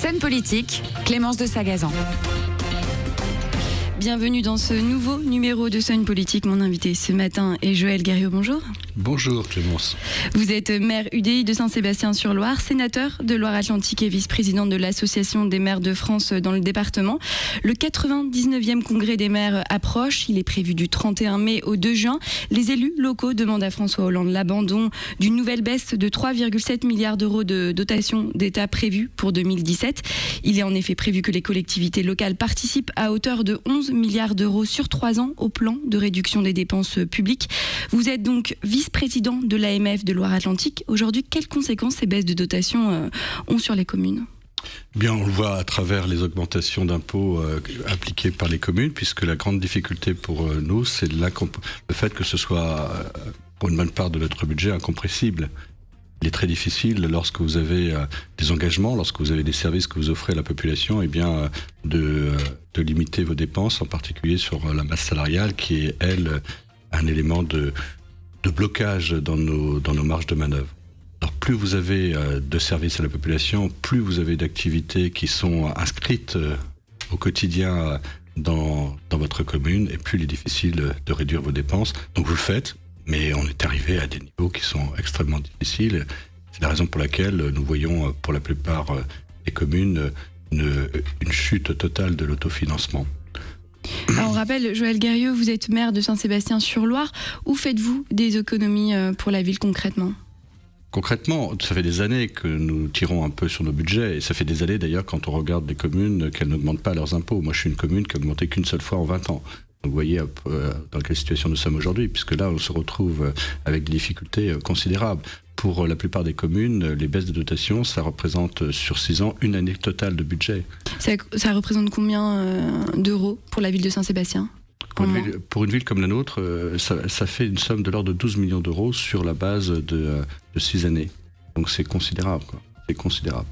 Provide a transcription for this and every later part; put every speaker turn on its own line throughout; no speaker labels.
Scène politique, Clémence de Sagazan.
Bienvenue dans ce nouveau numéro de Scène politique. Mon invité ce matin est Joël Guerriau. Bonjour.
Bonjour Clémence.
Vous êtes maire UDI de Saint-Sébastien-sur-Loire, sénateur de Loire-Atlantique et vice-président de l'Association des maires de France dans le département. Le 99e congrès des maires approche. Il est prévu du 31 mai au 2 juin. Les élus locaux demandent à François Hollande l'abandon d'une nouvelle baisse de 3,7 milliards d'euros de dotation d'État prévue pour 2017. Il est en effet prévu que les collectivités locales participent à hauteur de 11 milliards d'euros sur 3 ans au plan de réduction des dépenses publiques. Vous êtes donc vice-président de l'AMF de Loire-Atlantique. Aujourd'hui, quelles conséquences ces baisses de dotation ont sur les communes ?
Bien, on le voit à travers les augmentations d'impôts appliquées par les communes, puisque la grande difficulté pour nous, c'est le fait que ce soit, pour une bonne part de notre budget, incompressible. Il est très difficile, lorsque vous avez des engagements, lorsque vous avez des services que vous offrez à la population, de limiter vos dépenses, en particulier sur la masse salariale, qui est, elle, un élément de blocage dans nos marges de manœuvre. Alors, plus vous avez de services à la population, plus vous avez d'activités qui sont inscrites au quotidien dans votre commune, et plus il est difficile de réduire vos dépenses. Donc vous le faites, mais on est arrivé à des niveaux qui sont extrêmement difficiles. C'est la raison pour laquelle nous voyons pour la plupart des communes une chute totale de l'autofinancement.
Alors on rappelle, Joël Guerriau, vous êtes maire de Saint-Sébastien-sur-Loire. Où faites-vous des économies pour la ville concrètement ?
Concrètement, ça fait des années que nous tirons un peu sur nos budgets, et ça fait des années d'ailleurs quand on regarde des communes qu'elles n'augmentent pas leurs impôts. Moi je suis une commune qui a augmenté qu'une seule fois en 20 ans. Donc vous voyez dans quelle situation nous sommes aujourd'hui, puisque là on se retrouve avec des difficultés considérables. Pour la plupart des communes, les baisses de dotation, ça représente sur 6 ans une année totale de budget.
Ça représente combien d'euros pour la ville de Saint-Sébastien ?
Pour une ville comme la nôtre, ça fait une somme de l'ordre de 12 millions d'euros sur la base de 6 années. Donc c'est considérable, quoi. C'est considérable.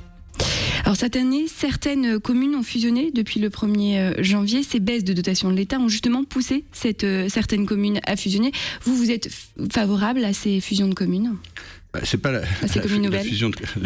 Alors cette année, certaines communes ont fusionné depuis le 1er janvier. Ces baisses de dotation de l'État ont justement poussé certaines communes à fusionner. Vous êtes favorable à ces fusions de communes ?
C'est pas la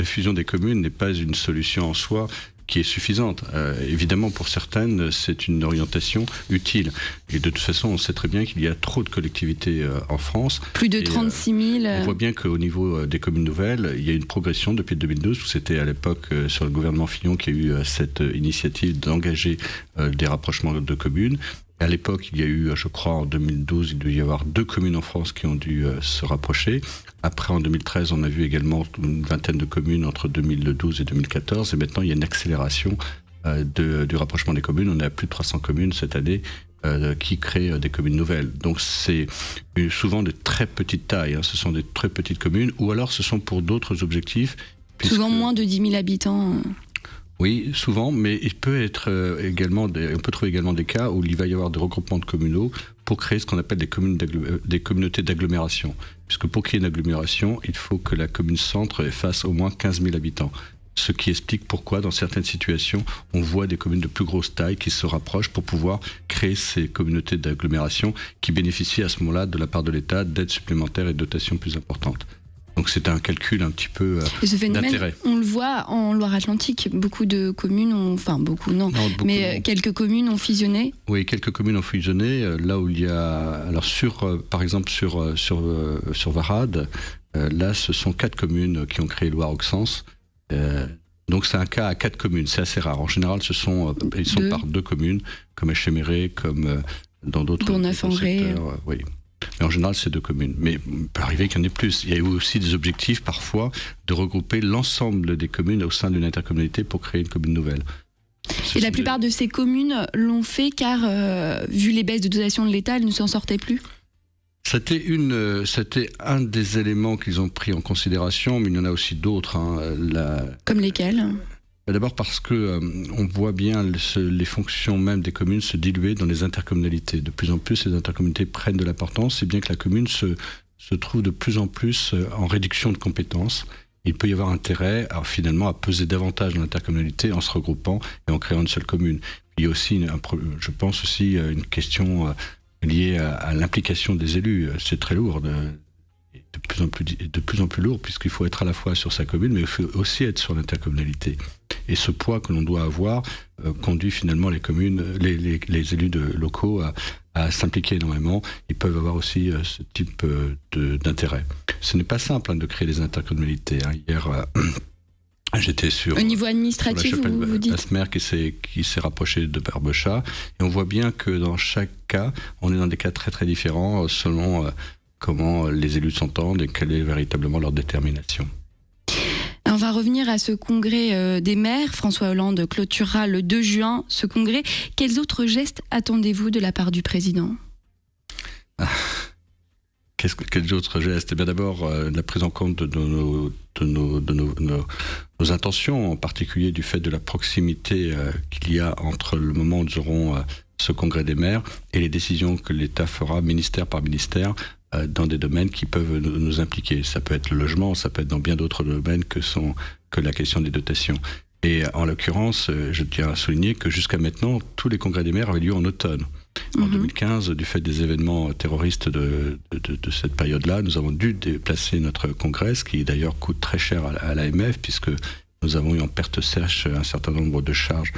fusion des communes n'est pas une solution en soi qui est suffisante. Évidemment, pour certaines, c'est une orientation utile. Et de toute façon, on sait très bien qu'il y a trop de collectivités en France.
Plus de 36 000.
On voit bien qu'au niveau des communes nouvelles, il y a une progression depuis 2012, où c'était à l'époque sur le gouvernement Fillon qu'il y a eu cette initiative d'engager des rapprochements de communes. À l'époque, il y a eu, je crois, en 2012, il devait y avoir 2 communes en France qui ont dû se rapprocher. Après, en 2013, on a vu également une vingtaine de communes entre 2012 et 2014. Et maintenant, il y a une accélération du rapprochement des communes. On est à plus de 300 communes cette année qui créent des communes nouvelles. Donc, c'est souvent de très petite taille. Ce sont des très petites communes. Ou alors, ce sont pour d'autres objectifs.
Souvent moins de 10 000 habitants.
Oui, souvent, mais il peut être on peut trouver également des cas où il va y avoir des regroupements de communaux pour créer ce qu'on appelle des communautés d'agglomération. Puisque pour créer une agglomération, il faut que la commune centre fasse au moins 15 000 habitants. Ce qui explique pourquoi, dans certaines situations, on voit des communes de plus grosse taille qui se rapprochent pour pouvoir créer ces communautés d'agglomération qui bénéficient à ce moment-là, de la part de l'État, d'aides supplémentaires et de dotations plus importantes. Donc c'est un calcul un petit peu d'intérêt.
Ce phénomène, on le voit en Loire-Atlantique. Beaucoup de communes quelques communes ont fusionné.
Oui, quelques communes ont fusionné. Là où il y a... Alors par exemple sur Varade, là ce sont 4 communes qui ont créé Loire-Auxence. Donc c'est un cas à 4 communes, c'est assez rare. En général, ils sont par 2 communes, comme Echéméré, comme dans d'autres secteurs. Oui. Mais en général, c'est 2 communes. Mais il peut arriver qu'il y en ait plus. Il y a eu aussi des objectifs, parfois, de regrouper l'ensemble des communes au sein d'une intercommunalité pour créer une commune nouvelle.
Et la plupart de ces communes l'ont fait car, vu les baisses de dotation de l'État, elles ne s'en sortaient plus.
C'était un des éléments qu'ils ont pris en considération, mais il y en a aussi d'autres.
Comme lesquels ?
D'abord parce que on voit bien les fonctions même des communes se diluer dans les intercommunalités. De plus en plus, les intercommunalités prennent de l'importance, c'est bien que la commune se trouve de plus en plus en réduction de compétences. Il peut y avoir intérêt, finalement, à peser davantage dans l'intercommunalité en se regroupant et en créant une seule commune. Il y a aussi, je pense aussi, une question liée à l'implication des élus. C'est très lourd. de plus en plus lourd, puisqu'il faut être à la fois sur sa commune, mais il faut aussi être sur l'intercommunalité. Et ce poids que l'on doit avoir conduit finalement les communes, les élus locaux à s'impliquer énormément. Ils peuvent avoir aussi ce type d'intérêt. Ce n'est pas simple de créer des intercommunalités. Hier, j'étais sur...
Au niveau administratif, vous dites
Asmer qui s'est rapproché de Barbechat. Et on voit bien que dans chaque cas, on est dans des cas très très différents selon comment les élus s'entendent et quelle est véritablement leur détermination.
On va revenir à ce congrès des maires. François Hollande clôturera le 2 juin ce congrès. Quels autres gestes attendez-vous de la part du président ?
Quels autres gestes ? Eh bien d'abord, la prise en compte de nos intentions, en particulier du fait de la proximité qu'il y a entre le moment où nous aurons ce congrès des maires et les décisions que l'État fera ministère par ministère dans des domaines qui peuvent nous impliquer. Ça peut être le logement, ça peut être dans bien d'autres domaines que la question des dotations. Et en l'occurrence, je tiens à souligner que jusqu'à maintenant, tous les congrès des maires avaient lieu en automne. En 2015, du fait des événements terroristes de cette période-là, nous avons dû déplacer notre congrès, ce qui d'ailleurs coûte très cher à l'AMF, puisque nous avons eu en perte sèche un certain nombre de charges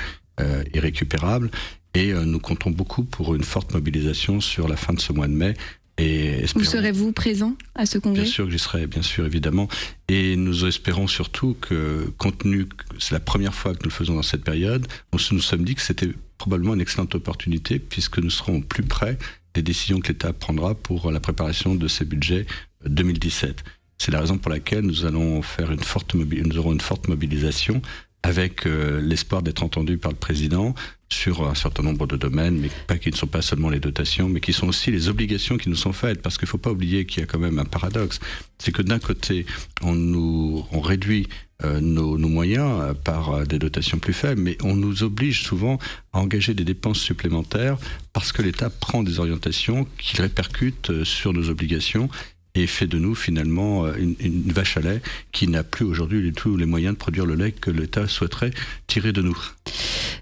irrécupérables. Et nous comptons beaucoup pour une forte mobilisation sur la fin de ce mois de mai.
Vous serez-vous présent à ce congrès ?
Bien sûr que j'y serai, bien sûr, évidemment. Et nous espérons surtout que, compte tenu que c'est la première fois que nous le faisons dans cette période, nous nous sommes dit que c'était probablement une excellente opportunité, puisque nous serons plus près des décisions que l'État prendra pour la préparation de ses budgets 2017. C'est la raison pour laquelle nous allons faire nous aurons une forte mobilisation, avec l'espoir d'être entendu par le président sur un certain nombre de domaines, mais qui ne sont pas seulement les dotations, mais qui sont aussi les obligations qui nous sont faites. Parce qu'il ne faut pas oublier qu'il y a quand même un paradoxe. C'est que d'un côté, on réduit nos moyens par des dotations plus faibles, mais on nous oblige souvent à engager des dépenses supplémentaires parce que l'État prend des orientations qui répercutent sur nos obligations et fait de nous finalement une vache à lait qui n'a plus aujourd'hui du tout les moyens de produire le lait que l'État souhaiterait tirer de nous.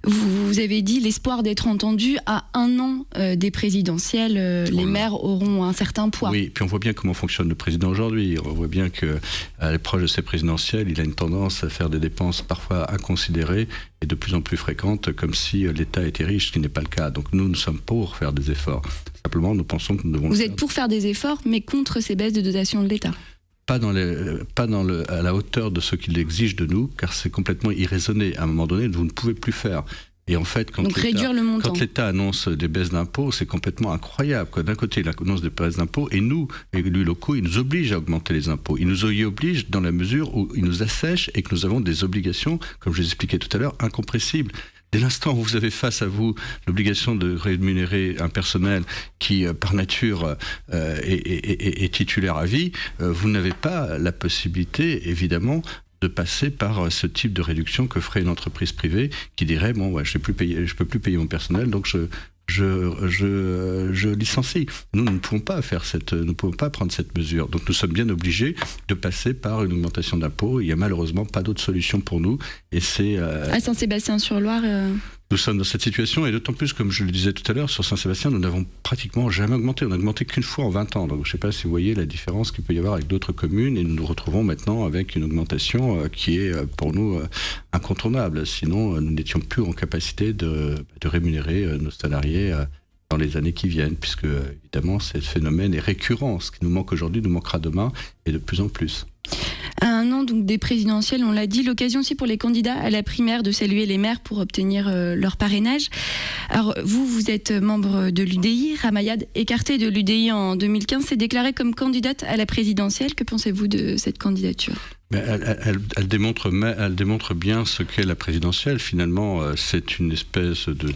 Vous avez dit l'espoir d'être entendu à 1 an des présidentielles. Les maires auront un certain poids.
Oui, puis on voit bien comment fonctionne le président aujourd'hui. On voit bien qu'à l'approche de ces présidentielles, il a une tendance à faire des dépenses parfois inconsidérées et de plus en plus fréquentes, comme si l'État était riche, ce qui n'est pas le cas. Donc nous sommes pour faire des efforts. Simplement, nous pensons que nous devons...
Vous êtes pour faire des efforts, mais contre ces baisses de dotation de l'État ?
Pas à la hauteur de ce qu'il exige de nous, car c'est complètement irraisonné. À un moment donné, vous ne pouvez plus faire. Et en fait, quand l'État annonce des baisses d'impôts, c'est complètement incroyable. D'un côté, il annonce des baisses d'impôts, et nous, élus locaux, il nous oblige à augmenter les impôts. Il nous y oblige dans la mesure où il nous assèche et que nous avons des obligations, comme je l'expliquais tout à l'heure, incompressibles. Dès l'instant où vous avez face à vous l'obligation de rémunérer un personnel qui, par nature, est titulaire à vie, vous n'avez pas la possibilité, évidemment, de passer par ce type de réduction que ferait une entreprise privée qui dirait bon, ouais, je peux plus payer mon personnel, donc je licencie. Nous ne pouvons pas prendre cette mesure. Donc nous sommes bien obligés de passer par une augmentation d'impôts. Il n'y a malheureusement pas d'autre solution pour nous. Et c'est
à Saint-Sébastien-sur-Loire.
Nous sommes dans cette situation, et d'autant plus, comme je le disais tout à l'heure, sur Saint-Sébastien, nous n'avons pratiquement jamais augmenté. On n'a augmenté qu'une fois en 20 ans. Donc je ne sais pas si vous voyez la différence qu'il peut y avoir avec d'autres communes, et nous nous retrouvons maintenant avec une augmentation qui est pour nous incontournable. Sinon, nous n'étions plus en capacité de rémunérer nos salariés dans les années qui viennent, puisque évidemment, ce phénomène est récurrent. Ce qui nous manque aujourd'hui nous manquera demain, et de plus en plus.
À 1 an donc des présidentielles, on l'a dit, l'occasion aussi pour les candidats à la primaire de saluer les maires pour obtenir leur parrainage. Alors vous êtes membre de l'UDI, Ramayad, écartée de l'UDI en 2015, s'est déclarée comme candidate à la présidentielle. Que pensez-vous de cette candidature ?
Elle démontre bien ce qu'est la présidentielle. Finalement, c'est une espèce de...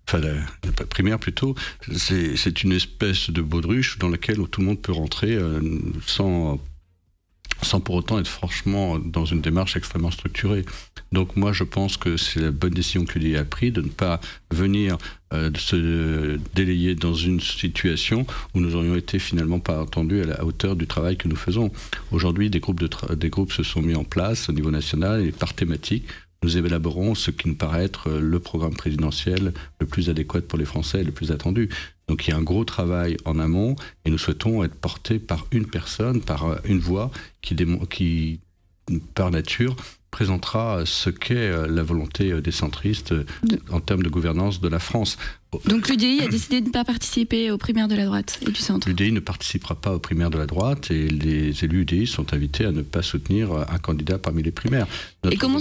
Enfin, la primaire plutôt, c'est une espèce de baudruche dans laquelle tout le monde peut rentrer sans pour autant être franchement dans une démarche extrêmement structurée. Donc moi, je pense que c'est la bonne décision que l'UDI a prise de ne pas venir se délayer dans une situation où nous aurions été finalement pas entendus à la hauteur du travail que nous faisons. Aujourd'hui, des groupes se sont mis en place au niveau national et par thématique. nous élaborons ce qui nous paraît être le programme présidentiel le plus adéquat pour les Français et le plus attendu. Donc il y a un gros travail en amont et nous souhaitons être portés par une personne, par une voix qui par nature, présentera ce qu'est la volonté des centristes en termes de gouvernance de la France.
Donc l'UDI a décidé de ne pas participer aux primaires de la droite et du centre.
L'UDI ne participera pas aux primaires de la droite et les élus UDI sont invités à ne pas soutenir un candidat parmi les primaires.
Et comment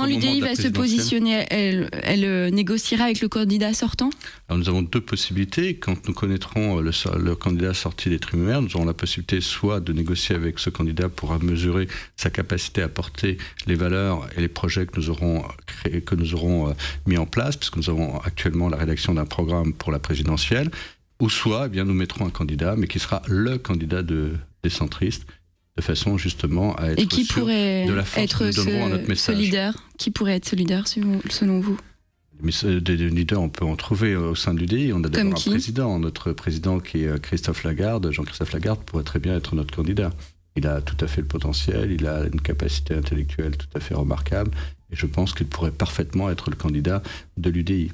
l'UDI va se positionner? Elle négociera avec le candidat sortant?
Alors nous avons deux possibilités. Quand nous connaîtrons le candidat sorti des primaires, nous aurons la possibilité soit de négocier avec ce candidat pour mesurer sa capacité à porter les valeurs et les projets que nous aurons créés, que nous aurons mis en place, puisque nous avons actuellement la rédaction d'un programme pour la présidentielle, ou soit nous mettrons un candidat, mais qui sera le candidat des centristes, de façon justement à être
et qui
sûr
pourrait
de la force
être
que nous donnerons à notre message.
Ce leader, qui pourrait être ce leader selon vous?
Mais des leaders, on peut en trouver au sein de l'UDI. On a d'abord un président, notre président qui est Christophe Lagarde. Jean-Christophe Lagarde pourrait très bien être notre candidat. Il a tout à fait le potentiel, il a une capacité intellectuelle tout à fait remarquable, et je pense qu'il pourrait parfaitement être le candidat de l'UDI.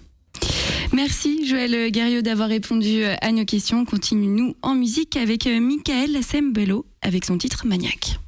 Merci Joël Guerriau d'avoir répondu à nos questions. On continue nous en musique avec Michael Sembello avec son titre Maniaque.